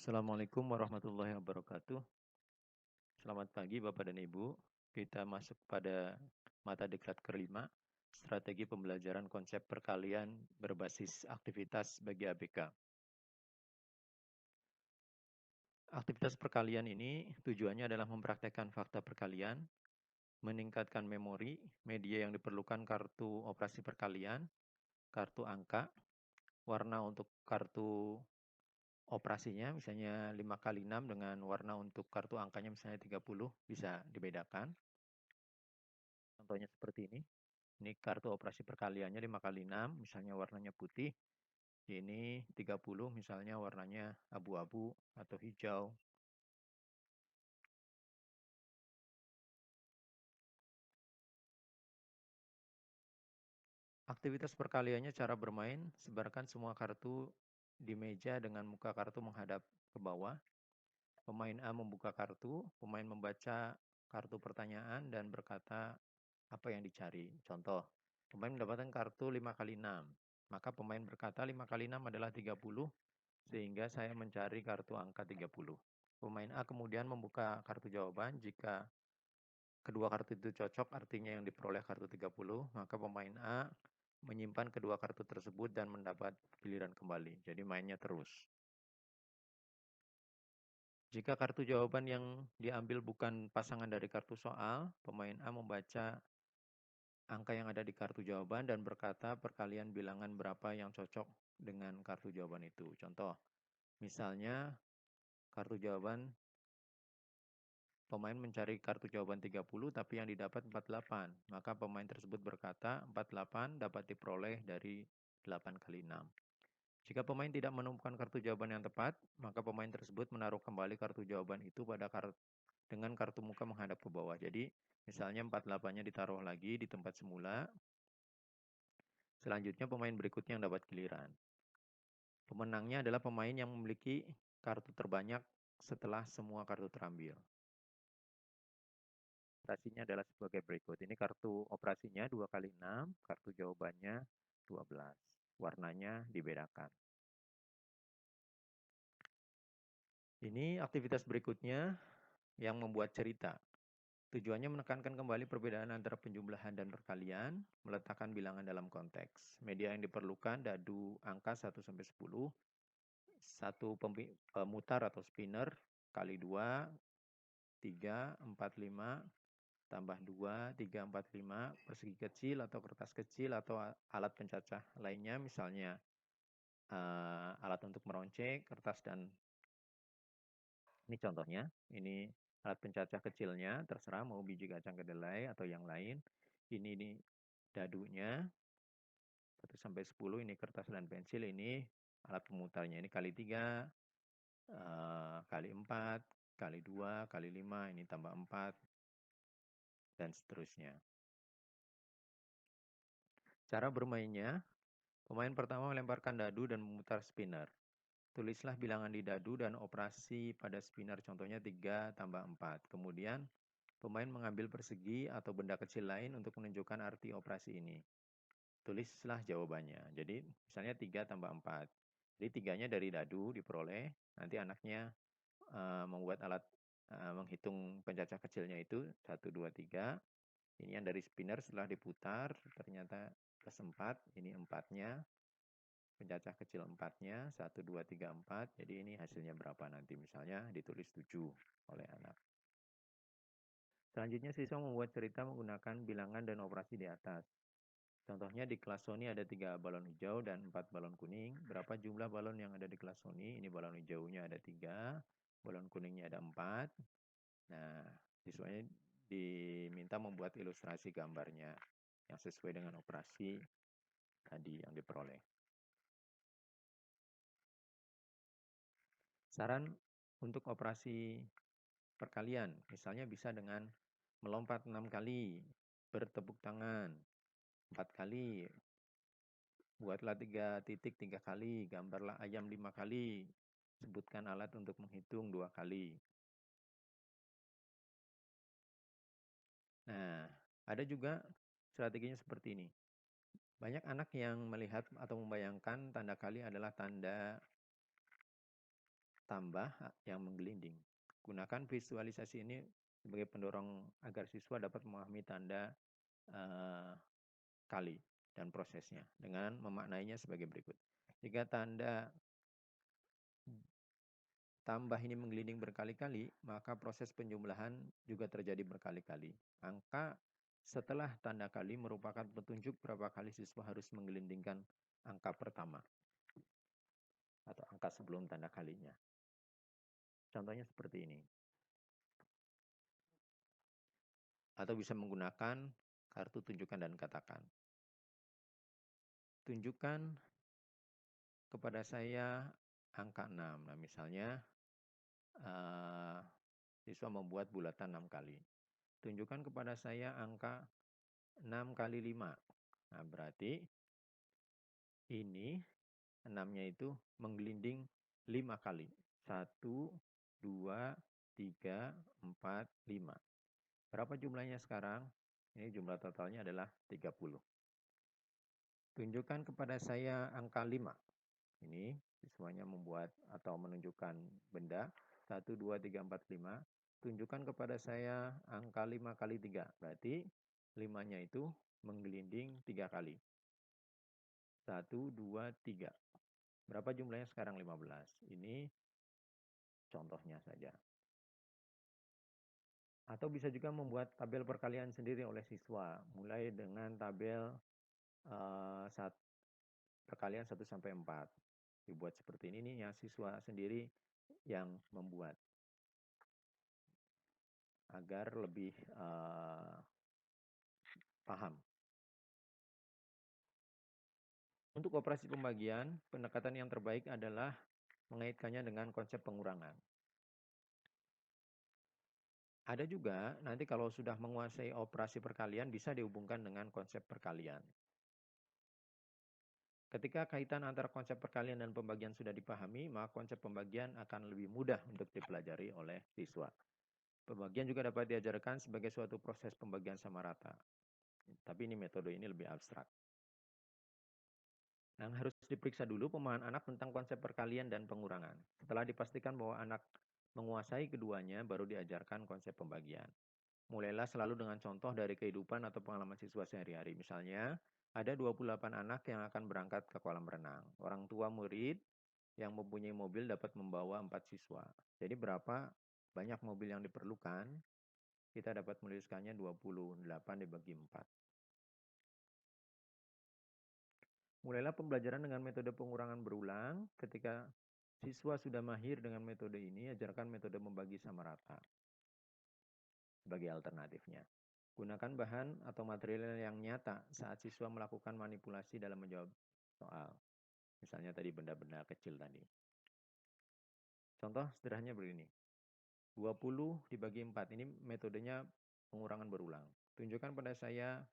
Assalamualaikum warahmatullahi wabarakatuh. Selamat pagi Bapak dan Ibu. Kita masuk pada mata diklat kelima, strategi pembelajaran konsep perkalian berbasis aktivitas bagi ABK. Aktivitas perkalian ini tujuannya adalah mempraktekkan fakta perkalian, meningkatkan memori, media yang diperlukan kartu operasi perkalian, kartu angka, warna untuk kartu operasinya, misalnya 5 kali 6 dengan warna untuk kartu angkanya misalnya 30, bisa dibedakan. Contohnya seperti ini. Ini kartu operasi perkaliannya 5 kali 6, misalnya warnanya putih. Ini 30, misalnya warnanya abu-abu atau hijau. Aktivitas perkaliannya cara bermain, sebarkan semua kartu di meja dengan muka kartu menghadap ke bawah. Pemain A membuka kartu, pemain membaca kartu pertanyaan dan berkata apa yang dicari. Contoh, pemain mendapatkan kartu 5 kali 6. Maka pemain berkata 5 kali 6 adalah 30, sehingga saya mencari kartu angka 30. Pemain A kemudian membuka kartu jawaban. Jika kedua kartu itu cocok, artinya yang diperoleh kartu 30, maka pemain A menyimpan kedua kartu tersebut dan mendapat giliran kembali. Jadi mainnya terus. Jika kartu jawaban yang diambil bukan pasangan dari kartu soal, pemain A membaca angka yang ada di kartu jawaban dan berkata perkalian bilangan berapa yang cocok dengan kartu jawaban itu. Contoh, misalnya kartu jawaban pemain mencari kartu jawaban 30 tapi yang didapat 48. Maka pemain tersebut berkata 48 dapat diperoleh dari 8 kali 6. Jika pemain tidak menemukan kartu jawaban yang tepat, maka pemain tersebut menaruh kembali kartu jawaban itu pada dengan kartu muka menghadap ke bawah. Jadi misalnya 48-nya ditaruh lagi di tempat semula. Selanjutnya pemain berikutnya yang dapat giliran. Pemenangnya adalah pemain yang memiliki kartu terbanyak setelah semua kartu terambil. Operasinya adalah sebagai berikut. Ini kartu operasinya 2 kali 6, kartu jawabannya 12. Warnanya dibedakan. Ini aktivitas berikutnya yang membuat cerita. Tujuannya menekankan kembali perbedaan antara penjumlahan dan perkalian, meletakkan bilangan dalam konteks. Media yang diperlukan dadu angka 1 sampai 10, satu pemutar atau spinner kali 2, 3, 4, 5, tambah 2, 3, 4, 5, persegi kecil atau kertas kecil atau alat pencacah lainnya, misalnya alat untuk meronceng, kertas, dan ini contohnya. Ini alat pencacah kecilnya, terserah mau biji kacang kedelai atau yang lain. Ini dadunya, 1 sampai 10, ini kertas dan pensil, ini alat pemutarnya. Ini kali 3, kali 4, kali 2, kali 5, ini tambah 4, dan seterusnya. Cara bermainnya, pemain pertama melemparkan dadu dan memutar spinner. Tulislah bilangan di dadu dan operasi pada spinner, contohnya 3 tambah 4. Kemudian, pemain mengambil persegi atau benda kecil lain untuk menunjukkan arti operasi ini. Tulislah jawabannya. Jadi, misalnya 3 tambah 4. Jadi, 3-nya dari dadu diperoleh. Nanti anaknya membuat alat menghitung pencacah kecilnya itu 1, 2, 3. Ini yang dari spinner setelah diputar, ternyata plus 4. Ini 4-nya. Pencacah kecil 4-nya, 1, 2, 3, 4. Jadi ini hasilnya berapa nanti. Misalnya ditulis 7 oleh anak. Selanjutnya siswa membuat cerita menggunakan bilangan dan operasi di atas. Contohnya di kelas Sony ada 3 balon hijau dan 4 balon kuning. Berapa jumlah balon yang ada di kelas Sony? Ini balon hijaunya ada 3, balon kuningnya ada 4. Nah, siswanya diminta membuat ilustrasi gambarnya yang sesuai dengan operasi tadi yang diperoleh. Saran untuk operasi perkalian, misalnya bisa dengan melompat 6 kali, bertepuk tangan 4 kali, buatlah 3 titik 3 kali, gambarlah ayam 5 kali, sebutkan alat untuk menghitung 2 kali. Nah, ada juga strateginya seperti ini. Banyak anak yang melihat atau membayangkan tanda kali adalah tanda tambah yang menggelinding. Gunakan visualisasi ini sebagai pendorong agar siswa dapat memahami tanda kali dan prosesnya dengan memaknainya sebagai berikut. Jika tanda tambah ini menggelinding berkali-kali, maka proses penjumlahan juga terjadi berkali-kali. Angka setelah tanda kali merupakan petunjuk berapa kali siswa harus menggelindingkan angka pertama atau angka sebelum tanda kalinya. Contohnya seperti ini. Atau bisa menggunakan kartu tunjukkan dan katakan. Tunjukkan kepada saya angka 6. Nah, misalnya siswa membuat bulatan 6 kali. Tunjukkan kepada saya angka 6 kali 5. Nah, berarti ini 6-nya itu menggelinding 5 kali. 1, 2, 3, 4, 5. Berapa jumlahnya sekarang? Ini jumlah totalnya adalah 30. Tunjukkan kepada saya angka 5. Ini siswanya membuat atau menunjukkan benda. 1, 2, 3, 4, 5. Tunjukkan kepada saya angka 5 kali 3. Berarti 5-nya itu menggelinding 3 kali. 1, 2, 3. Berapa jumlahnya sekarang? 15. Ini contohnya saja. Atau bisa juga membuat tabel perkalian sendiri oleh siswa. Mulai dengan tabel perkalian 1 sampai 4. Dibuat seperti ini nih, yang siswa sendiri yang membuat. Agar lebih paham. Untuk operasi pembagian, pendekatan yang terbaik adalah mengaitkannya dengan konsep pengurangan. Ada juga nanti kalau sudah menguasai operasi perkalian bisa dihubungkan dengan konsep perkalian. Ketika kaitan antara konsep perkalian dan pembagian sudah dipahami, maka konsep pembagian akan lebih mudah untuk dipelajari oleh siswa. Pembagian juga dapat diajarkan sebagai suatu proses pembagian sama rata. Tapi ini metode ini lebih abstrak. Yang harus diperiksa dulu pemahaman anak tentang konsep perkalian dan pengurangan. Setelah dipastikan bahwa anak menguasai keduanya, baru diajarkan konsep pembagian. Mulailah selalu dengan contoh dari kehidupan atau pengalaman siswa sehari-hari. Misalnya, ada 28 anak yang akan berangkat ke kolam renang. Orang tua murid yang mempunyai mobil dapat membawa 4 siswa. Jadi berapa banyak mobil yang diperlukan? Kita dapat menuliskannya 28 dibagi 4. Mulailah pembelajaran dengan metode pengurangan berulang. Ketika siswa sudah mahir dengan metode ini, ajarkan metode membagi sama rata sebagai alternatifnya. Gunakan bahan atau material yang nyata saat siswa melakukan manipulasi dalam menjawab soal. Misalnya tadi benda-benda kecil tadi. Contoh sederhananya begini. 20 dibagi 4. Ini metodenya pengurangan berulang. Tunjukkan pada saya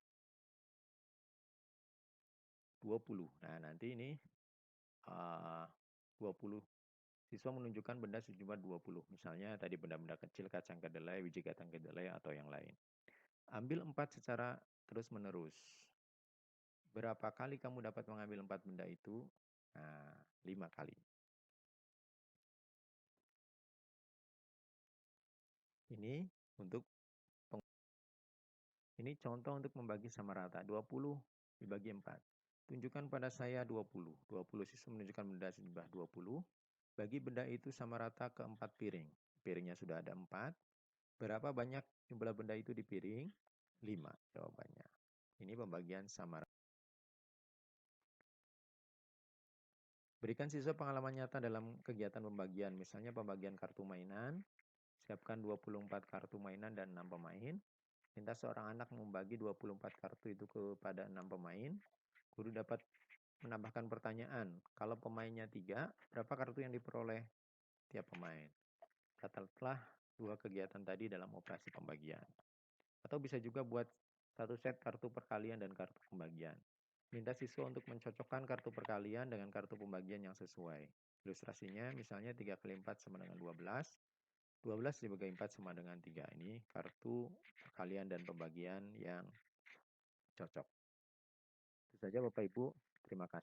20. Nah, nanti ini 20. Siswa menunjukkan benda sejumlah 20. Misalnya tadi benda-benda kecil, kacang kedelai, biji kacang kedelai, atau yang lain. Ambil 4 secara terus-menerus. Berapa kali kamu dapat mengambil 4 benda itu? Nah, 5 kali. Ini untuk ini contoh untuk membagi sama rata. 20 dibagi 4. Tunjukkan pada saya 20. 20 siswa menunjukkan benda sejumlah 20. Bagi benda itu sama rata ke 4 piring. Piringnya sudah ada 4. Berapa banyak jumlah benda itu di piring? 5 jawabannya. Ini pembagian sama rata. Berikan siswa pengalaman nyata dalam kegiatan pembagian. Misalnya pembagian kartu mainan. Siapkan 24 kartu mainan dan 6 pemain. Minta seorang anak membagi 24 kartu itu kepada 6 pemain. Guru dapat menambahkan pertanyaan. Kalau pemainnya 3, berapa kartu yang diperoleh tiap pemain? Catatlah 2 kegiatan tadi dalam operasi pembagian. Atau bisa juga buat satu set kartu perkalian dan kartu pembagian. Minta siswa untuk mencocokkan kartu perkalian dengan kartu pembagian yang sesuai. Ilustrasinya misalnya 3 kali 4 sama dengan 12. 12 dibagi 4 sama dengan 3. Ini kartu perkalian dan pembagian yang cocok. Itu saja Bapak Ibu. Terima kasih.